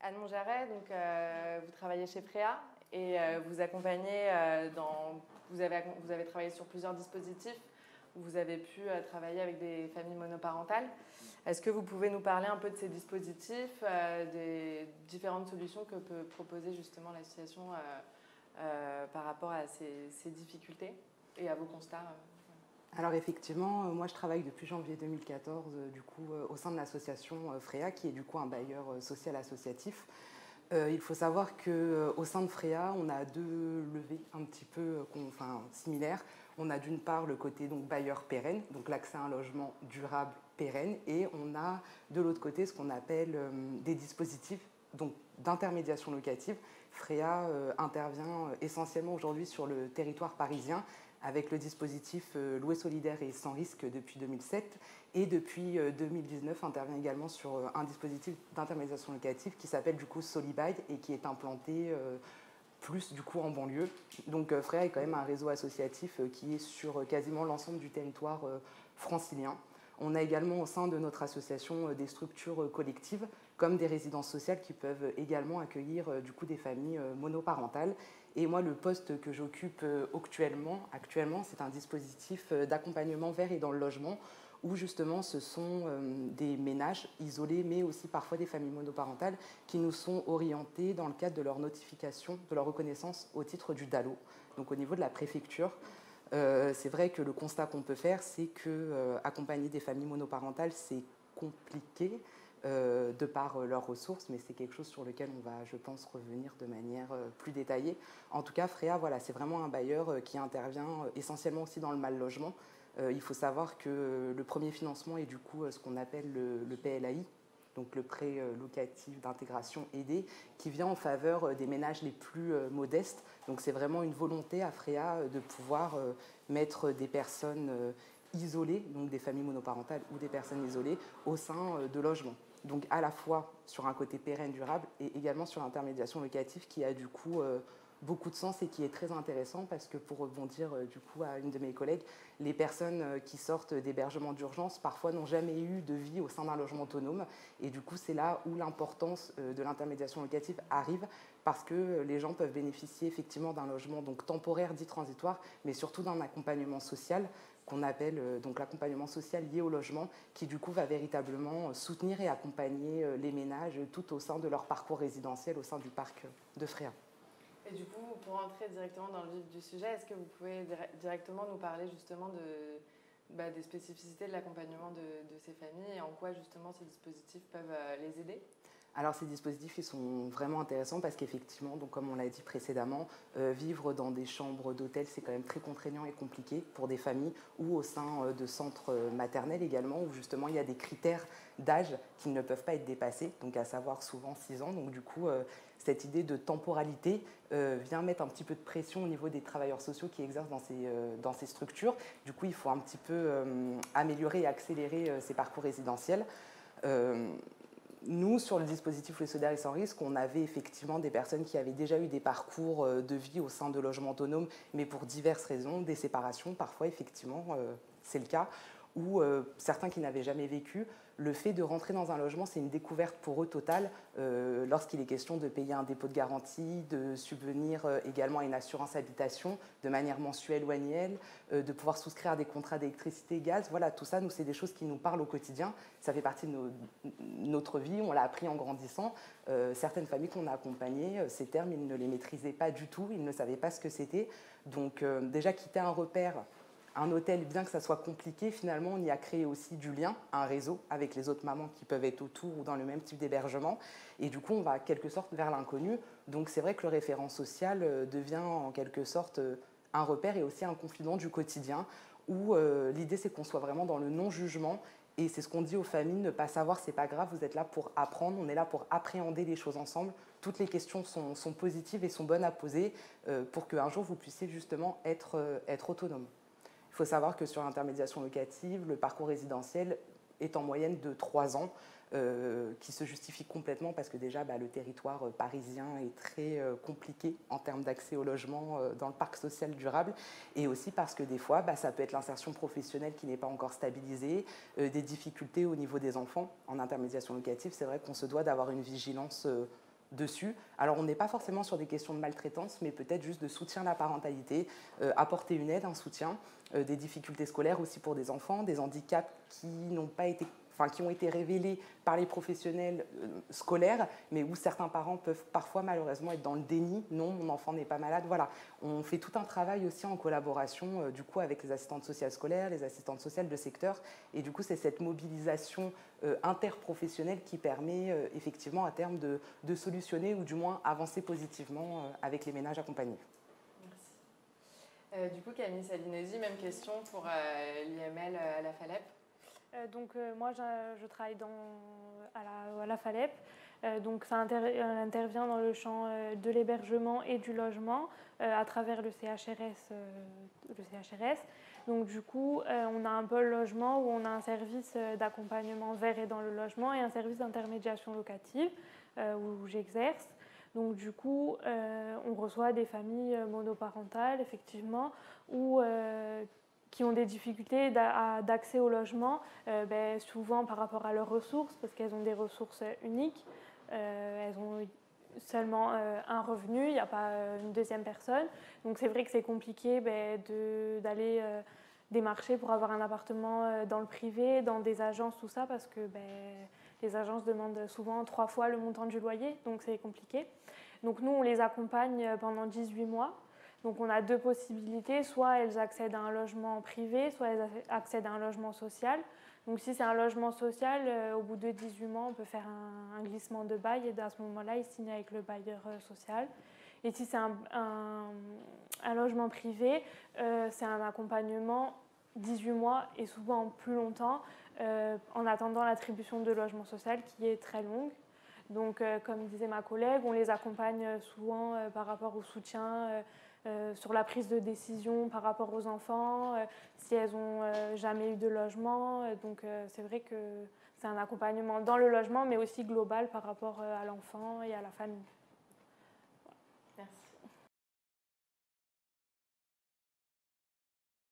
Anne Mongeret, donc vous travaillez chez Frea et vous accompagnez vous avez travaillé sur plusieurs dispositifs où vous avez pu travailler avec des familles monoparentales. Est-ce que vous pouvez nous parler un peu de ces dispositifs, des différentes solutions que peut proposer justement l'association par rapport à ces difficultés et à vos constats Alors effectivement, moi je travaille depuis janvier 2014 au sein de l'association Frea, qui est du coup un bailleur social associatif. Il faut savoir qu'au sein de Frea, on a deux levées un petit peu similaires. On a d'une part le côté donc, bailleur pérenne, donc l'accès à un logement durable pérenne, et on a de l'autre côté ce qu'on appelle des dispositifs d'intermédiation locative. Frea intervient essentiellement aujourd'hui sur le territoire parisien avec le dispositif Louer solidaire et sans risque depuis 2007. Et depuis 2019, intervient également sur un dispositif d'intermédiation locative qui s'appelle du coup Solibail et qui est implanté plus du coup en banlieue. Donc Frea est quand même un réseau associatif qui est sur quasiment l'ensemble du territoire francilien. On a également au sein de notre association des structures collectives comme des résidences sociales qui peuvent également accueillir du coup des familles monoparentales. Et moi, le poste que j'occupe actuellement, c'est un dispositif d'accompagnement vers et dans le logement où justement ce sont des ménages isolés, mais aussi parfois des familles monoparentales qui nous sont orientés dans le cadre de leur notification, de leur reconnaissance au titre du DALO, donc au niveau de la préfecture. C'est vrai que le constat qu'on peut faire, c'est que accompagner des familles monoparentales, c'est compliqué de par leurs ressources, mais c'est quelque chose sur lequel on va, je pense, revenir de manière plus détaillée. En tout cas, Frea, voilà, c'est vraiment un bailleur qui intervient essentiellement aussi dans le mal logement. Il faut savoir que le premier financement est du coup ce qu'on appelle le PLAI, donc le prêt locatif d'intégration aidé, qui vient en faveur des ménages les plus modestes. Donc c'est vraiment une volonté à Frea de pouvoir mettre des personnes isolées, donc des familles monoparentales ou des personnes isolées, au sein de logements. Donc à la fois sur un côté pérenne, durable, et également sur l'intermédiation locative qui a du coup beaucoup de sens et qui est très intéressant parce que pour rebondir du coup à une de mes collègues, les personnes qui sortent d'hébergement d'urgence parfois n'ont jamais eu de vie au sein d'un logement autonome et du coup c'est là où l'importance de l'intermédiation locative arrive parce que les gens peuvent bénéficier effectivement d'un logement donc temporaire dit transitoire mais surtout d'un accompagnement social qu'on appelle donc l'accompagnement social lié au logement qui du coup va véritablement soutenir et accompagner les ménages tout au sein de leur parcours résidentiel au sein du parc de Frea. Et du coup, pour entrer directement dans le vif du sujet, est-ce que vous pouvez directement nous parler justement des spécificités de l'accompagnement de ces familles et en quoi justement ces dispositifs peuvent les aider ? Alors ces dispositifs ils sont vraiment intéressants parce qu'effectivement, donc comme on l'a dit précédemment, vivre dans des chambres d'hôtel c'est quand même très contraignant et compliqué pour des familles ou au sein de centres maternels également où justement il y a des critères d'âge qui ne peuvent pas être dépassés, donc à savoir souvent 6 ans. Donc du coup cette idée de temporalité vient mettre un petit peu de pression au niveau des travailleurs sociaux qui exercent dans ces structures. Du coup il faut un petit peu améliorer et accélérer ces parcours résidentiels. Nous, sur le dispositif Le Solidaire et sans risque, on avait effectivement des personnes qui avaient déjà eu des parcours de vie au sein de logements autonomes, mais pour diverses raisons, des séparations, parfois effectivement, c'est le cas, ou certains qui n'avaient jamais vécu. Le fait de rentrer dans un logement, c'est une découverte pour eux totale lorsqu'il est question de payer un dépôt de garantie, de subvenir également à une assurance habitation de manière mensuelle ou annuelle, de pouvoir souscrire à des contrats d'électricité et gaz. Voilà, tout ça, nous, c'est des choses qui nous parlent au quotidien. Ça fait partie de notre vie, on l'a appris en grandissant. Certaines familles qu'on a accompagnées, ces termes, ils ne les maîtrisaient pas du tout, ils ne savaient pas ce que c'était. Donc déjà, quitter un repère, un hôtel, bien que ça soit compliqué, finalement, on y a créé aussi du lien, un réseau avec les autres mamans qui peuvent être autour ou dans le même type d'hébergement. Et du coup, on va en quelque sorte vers l'inconnu. Donc c'est vrai que le référent social devient en quelque sorte un repère et aussi un confident du quotidien où l'idée, c'est qu'on soit vraiment dans le non-jugement. Et c'est ce qu'on dit aux familles, ne pas savoir, c'est pas grave, vous êtes là pour apprendre, on est là pour appréhender les choses ensemble. Toutes les questions sont positives et sont bonnes à poser pour qu'un jour, vous puissiez justement être autonome. Il faut savoir que sur l'intermédiation locative, le parcours résidentiel est en moyenne de 3 ans, qui se justifie complètement parce que déjà le territoire parisien est très compliqué en termes d'accès au logement dans le parc social durable et aussi parce que des fois ça peut être l'insertion professionnelle qui n'est pas encore stabilisée, des difficultés au niveau des enfants en intermédiation locative. C'est vrai qu'on se doit d'avoir une vigilance dessus. Alors on n'est pas forcément sur des questions de maltraitance, mais peut-être juste de soutien à la parentalité, apporter une aide, un soutien, des difficultés scolaires aussi pour des enfants, des handicaps qui n'ont pas été, enfin, qui ont été révélés par les professionnels scolaires, mais où certains parents peuvent parfois malheureusement être dans le déni. Non, mon enfant n'est pas malade. Voilà, on fait tout un travail aussi en collaboration du coup avec les assistantes sociales scolaires, les assistantes sociales de secteur, et du coup c'est cette mobilisation interprofessionnelle qui permet effectivement à terme de solutionner ou du moins avancer positivement avec les ménages accompagnés. Merci. Du coup Camille Salinesi, même question pour l'IML à la FALEP. Moi, je travaille à la FALEP. Donc, ça intervient dans le champ de l'hébergement et du logement à travers le CHRS. Donc, du coup, on a un pôle logement où on a un service d'accompagnement vers et dans le logement et un service d'intermédiation locative où j'exerce. Donc, du coup, on reçoit des familles monoparentales, effectivement, qui ont des difficultés d'accès au logement, souvent par rapport à leurs ressources, parce qu'elles ont des ressources uniques. Elles ont seulement un revenu, il n'y a pas une deuxième personne. Donc c'est vrai que c'est compliqué d'aller démarcher pour avoir un appartement dans le privé, dans des agences, tout ça, parce que les agences demandent souvent 3 fois le montant du loyer, donc c'est compliqué. Donc nous, on les accompagne pendant 18 mois. Donc on a 2 possibilités, soit elles accèdent à un logement privé, soit elles accèdent à un logement social. Donc si c'est un logement social, au bout de 18 mois, on peut faire un glissement de bail et à ce moment-là, ils signent avec le bailleur social. Et si c'est un logement privé, c'est un accompagnement 18 mois et souvent plus longtemps en attendant l'attribution de logement social qui est très longue. Donc comme disait ma collègue, on les accompagne souvent par rapport au soutien sur la prise de décision par rapport aux enfants, si elles n'ont jamais eu de logement. Donc c'est vrai que c'est un accompagnement dans le logement, mais aussi global par rapport à l'enfant et à la famille.